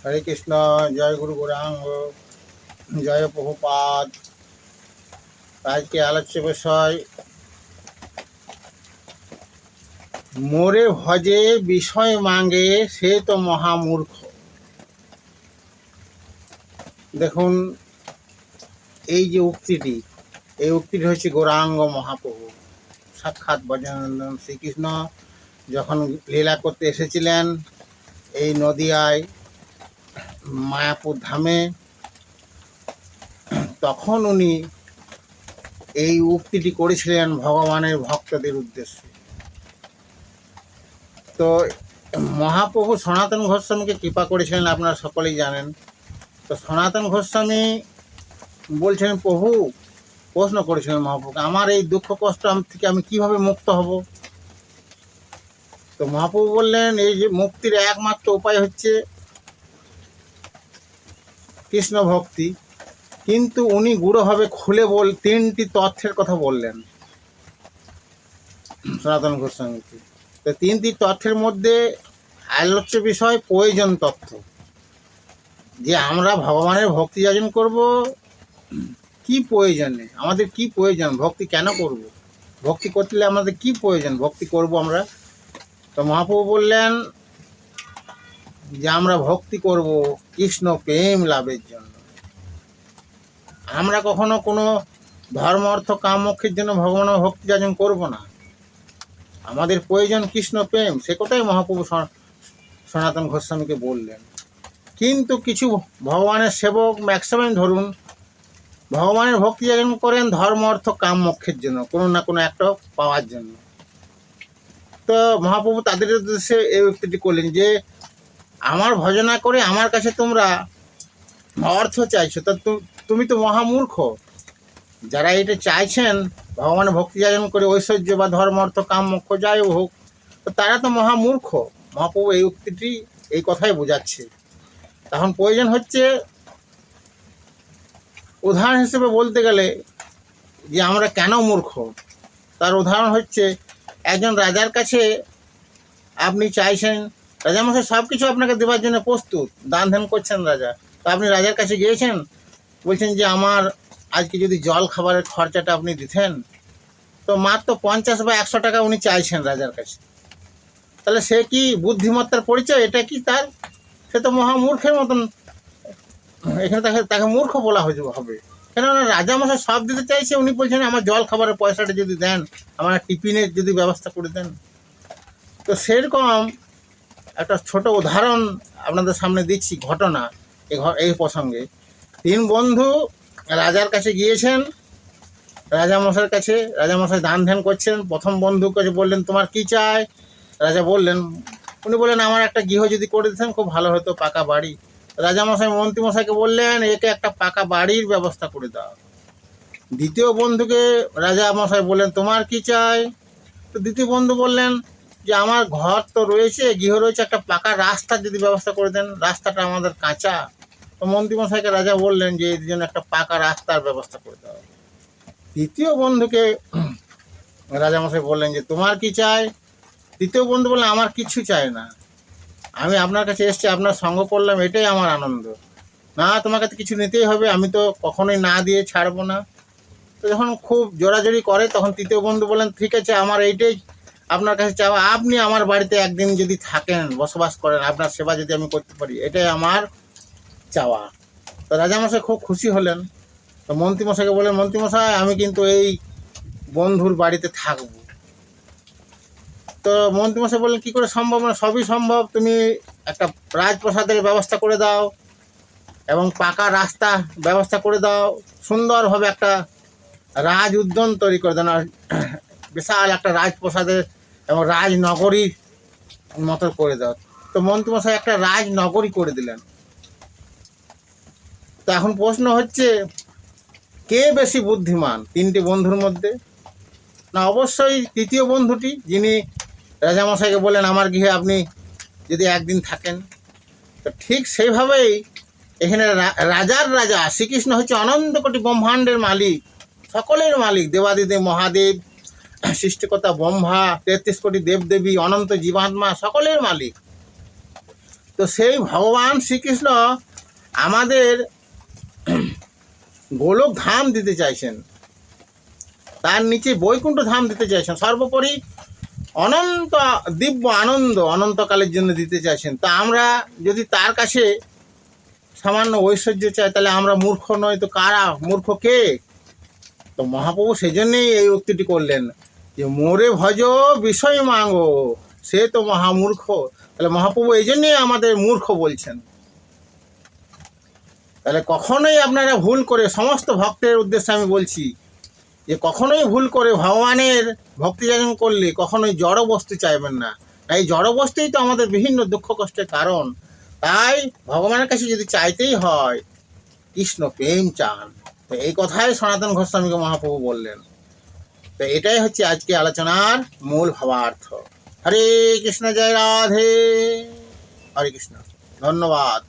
হরে কৃষ্ণ। জয় গুরু গৌরাঙ্গ, জয় প্রভুপাদ। আজকে আলোচ্য বিষয় মোরে ভজে বিষয় মাঙ্গে সে তো মহামূর্খ। দেখুন, এই যে উক্তিটি, এই উক্তিটি হচ্ছে গৌরাঙ্গ মহাপ্রভু সাক্ষাৎ ব্রজনন্দন শ্রীকৃষ্ণ যখন লীলা করতে এসেছিলেন এই নদিয়ায় মায়াপুর ধামে, তখন উনি এই উক্তিটি করেছিলেন ভগবানের ভক্তদের উদ্দেশ্যে। তো মহাপ্রভু সনাতন গোস্বামীকে কৃপা করেছিলেন, আপনারা সকলেই জানেন। তো সনাতন গোস্বামী বলছেন, প্রভু প্রশ্ন করেছিলেন মহাপ্রভুকে, আমার এই দুঃখ কষ্ট থেকে আমি কিভাবে মুক্ত হব? তো মহাপ্রভু বললেন, এই যে মুক্তির একমাত্র উপায় হচ্ছে কৃষ্ণ ভক্তি। কিন্তু উনি গূঢ়ভাবে খুলে তিনটি তথ্যের কথা বললেন সনাতন গোস্বামীকে। তো তিনটি তথ্যের মধ্যে আলোচ্য বিষয় প্রয়োজন তথ্য, যে আমরা ভগবানের ভক্তি যাজন করব কি প্রয়োজনে, আমাদের কি প্রয়োজন, ভক্তি কেন করব, ভক্তি করতে আমাদের কি প্রয়োজন, ভক্তি করব আমরা। তো মহাপ্রভু বললেন যে আমরা ভক্তি করব কৃষ্ণ প্রেম লাভের জন্য। আমরা কখনো কোনো ধর্ম অর্থ কাম মোক্ষের জন্য ভগবানের ভক্তি যাজন করব না। আমাদের প্রয়োজন কৃষ্ণ প্রেম, সে কথাই মহাপ্রভু সনাতন গোস্বামীকে বললেন। কিন্তু কিছু ভগবানের সেবক ম্যাক্সিমাম ধরুন ভগবানের ভক্তি যাজন করেন ধর্ম অর্থ কাম মোক্ষের জন্য, কোনো না কোনো একটা পাওয়ার জন্য। তো মহাপ্রভু তাদের উদ্দেশ্যে এই উক্তিটি করলেন যে আমার ভজনা করে আমার কাছে তোমরা অর্থ চাইছো, তা তুমি তো মহামূর্খ। যারা এটা চাইছেন ভগবানের ভক্তি যাজন করে ঐশ্বর্য বা ধর্ম অর্থ কাম মোক্ষ যাই হোক, তো তারা তো মহামূর্খ। মহাপ্রভু এই উক্তিটি এই কথাই বোঝাচ্ছে। তখন প্রয়োজন হচ্ছে উদাহরণ হিসেবে বলতে গেলে যে আমরা কেন মূর্খ, তার উদাহরণ হচ্ছে একজন রাজার কাছে আপনি চাইছেন, রাজামশাই সব কিছু আপনাকে দেওয়ার জন্য প্রস্তুত, দান ধ্যান করছেন রাজা। তো আপনি রাজার কাছে গিয়েছেন, বলছেন যে আমার আজকে যদি জল খাবারের খরচাটা আপনি দিতেন, তো মাত্র 50 বা 100 টাকা উনি চাইছেন রাজার কাছে। তাহলে সে কি বুদ্ধিমত্তার পরিচয়? এটা কি তার? সে তো মহামূর্খের মতন, এখানে তাকে মূর্খ বলা হবে। কেননা রাজামশাই সব দিতে চাইছে, উনি বলছেন আমার জল খাবারের পয়সাটা যদি দেন, আমার টিফিনের যদি ব্যবস্থা করে দেন। তো সেরকম একটা ছোট উদাহরণ আপনাদের সামনে দিচ্ছি, ঘটনা এই প্রসঙ্গে। 3 বন্ধু রাজার কাছে গিয়েছেন, রাজামশাইয়ের কাছে। রাজামশাই দান ধ্যান করছেন। প্রথম বন্ধুর কাছে বললেন, তোমার কি চাই? রাজা বললেন, উনি বললেন আমার একটা গৃহ যদি করে দিতেন খুব ভালো হতো, পাকা বাড়ি। রাজামশাই মন্ত্রীমশাইকে বললেন, একে একটা পাকা বাড়ির ব্যবস্থা করে দাও। দ্বিতীয় বন্ধুকে রাজামশাই বললেন, তোমার কি চাই? তো দ্বিতীয় বন্ধু বললেন যে আমার ঘর তো রয়েছে, গৃহ রয়েছে, একটা পাকা রাস্তার যদি ব্যবস্থা করে দেন, রাস্তাটা আমাদের কাঁচা। তো মন্ত্রীমশাইকে রাজা বললেন যে এর জন্য একটা পাকা রাস্তার ব্যবস্থা করে দেওয়া। তৃতীয় বন্ধুকে রাজামশাই বললেন যে তোমার কি চাই? তৃতীয় বন্ধু বললেন, আমার কিছু চাই না, আমি আপনার কাছে এসেছি, আপনার সঙ্গ করলাম, এটাই আমার আনন্দ। না, তোমাকে তো কিছু নিতেই হবে, আমি তো কখনোই না দিয়ে ছাড়বো না। তো যখন খুব জোরাজোরি করে, তখন তৃতীয় বন্ধু বলেন, ঠিক আছে, আমার এইটাই আপনার কাছে চাওয়া, আপনি আমার বাড়িতে একদিন যদি থাকেন, বসবাস করেন, আপনার সেবা যদি আমি করতে পারি, এটাই আমার চাওয়া। তো রাজামশাই খুব খুশি হলেন। তো মন্ত্রীমশাইকে বললেন, মন্ত্রীমশাই আমি কিন্তু এই বন্ধুর বাড়িতে থাকবো। তো মন্ত্রীমশাই বললেন, কী করে সম্ভব? না, সবই সম্ভব, তুমি একটা রাজপ্রাসাদের ব্যবস্থা করে দাও এবং পাকা রাস্তা ব্যবস্থা করে দাও, সুন্দরভাবে একটা রাজ উদ্যান তৈরি করে দেন, বিশাল একটা রাজপ্রাসাদের এবং রাজনগরীর মতো করে দাও। তো মন্ত্রীমশাই একটা রাজনগরী করে দিলেন। তো এখন প্রশ্ন হচ্ছে, কে বেশি বুদ্ধিমান 3টে বন্ধুর মধ্যে? না, অবশ্যই তৃতীয় বন্ধুটি, যিনি রাজামশাইকে বললেন আমার গৃহে আপনি যদি একদিন থাকেন। তো ঠিক সেইভাবেই এখানে রাজার রাজা শ্রীকৃষ্ণ হচ্ছে অনন্ত কোটি ব্রহ্মাণ্ডের মালিক, সকলের মালিক, দেবাদিদেব মহাদেব, সৃষ্টিকর্তা ব্রহ্মা, 33 কোটি দেবদেবী, অনন্ত জীবাত্মা, সকলের মালিক। তো তো সেই ভগবান শ্রীকৃষ্ণ আমাদের গোলক ধাম দিতে চাইছেন, তার নিচে বৈকুণ্ঠ ধাম দিতে চাইছেন, সর্বোপরি অনন্ত দিব্য আনন্দ অনন্তকালের জন্য দিতে চাইছেন। তা আমরা যদি তার কাছে সামান্য ঐশ্বর্য চাই, তাহলে আমরা মূর্খ নই তো কারা? মূর্খ কে? তো মহাপ্রভু সেই জন্যেই এই উক্তিটি করলেন যে মোরে ভজ বিষয় মাঙ্গো, সে তো মহামূর্খ। তাহলে মহাপ্রভু এই জন্যেই আমাদের মূর্খ বলছেন। তাহলে কখনোই আপনারা ভুল করে, সমস্ত ভক্তের উদ্দেশ্যে আমি বলছি যে কখনোই ভুল করে ভগবানের ভক্তি যাচন করলে কখনোই জড় বস্তু চাইবেন না। এই জড় বস্তুই তো আমাদের বিভিন্ন দুঃখ কষ্টের কারণ। তাই ভগবানের কাছে যদি চাইতেই হয়, কৃষ্ণ প্রেম চান। তো এই কথাই সনাতন গোস্বামীকে মহাপ্রভু বললেন। তো এটাই হচ্ছে আজকে আলোচনার মূল ভাবার্থ। হরে কৃষ্ণ, জয় রাধে, হরে কৃষ্ণ, ধন্যবাদ।